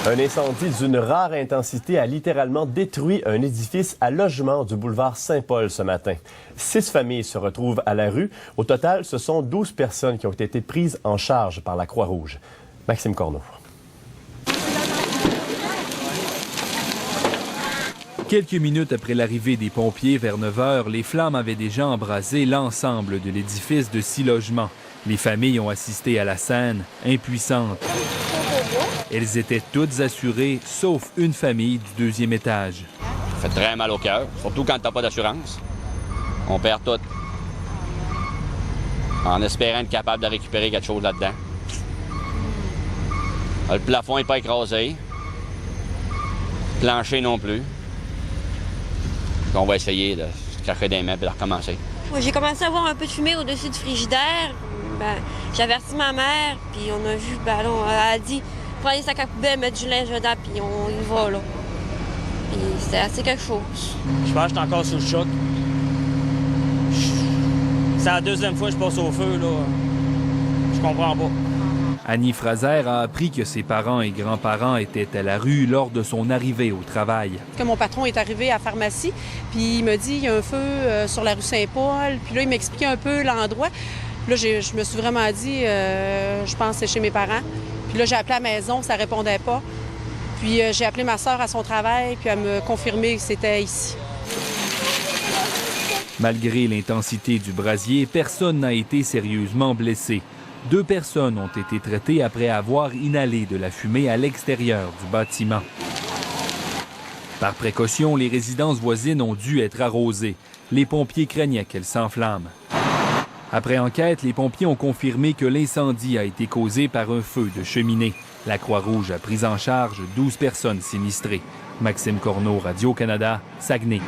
Un incendie d'une rare intensité a littéralement détruit un édifice à logement du boulevard Saint-Paul ce matin. 6 familles se retrouvent à la rue. Au total, ce sont 12 personnes qui ont été prises en charge par la Croix-Rouge. Maxime Corneau. Quelques minutes après l'arrivée des pompiers vers 9 h, les flammes avaient déjà embrasé l'ensemble de l'édifice de 6 logements. Les familles ont assisté à la scène, impuissantes. Elles étaient toutes assurées, sauf une famille du 2e étage. Ça fait très mal au cœur, surtout quand t'as pas d'assurance. On perd tout. En espérant être capable de récupérer quelque chose là-dedans. Le plafond n'est pas écrasé. Le plancher non plus. On va essayer de se cracher des mains et de recommencer. J'ai commencé à voir un peu de fumée au-dessus du frigidaire. J'ai averti ma mère, puis on a vu, elle a dit « Prenez les sacs à poubelle, mettre du linge dedans, puis on y va, là. » Puis c'était assez quelque chose. Je pense que je suis encore sous le choc. C'est la 2e fois que je passe au feu, là. Je comprends pas. Annie Fraser a appris que ses parents et grands-parents étaient à la rue lors de son arrivée au travail. Que mon patron est arrivé à la pharmacie, puis il me dit il y a un feu sur la rue Saint-Paul, puis là il m'expliquait un peu l'endroit. Là je me suis vraiment dit je pense que c'est chez mes parents. Puis là j'ai appelé à la maison, ça répondait pas. Puis j'ai appelé ma sœur à son travail, puis elle me confirmait que c'était ici. Malgré l'intensité du brasier, personne n'a été sérieusement blessé. 2 personnes ont été traitées après avoir inhalé de la fumée à l'extérieur du bâtiment. Par précaution, les résidences voisines ont dû être arrosées. Les pompiers craignaient qu'elles s'enflamment. Après enquête, les pompiers ont confirmé que l'incendie a été causé par un feu de cheminée. La Croix-Rouge a pris en charge 12 personnes sinistrées. Maxime Corneau, Radio-Canada, Saguenay.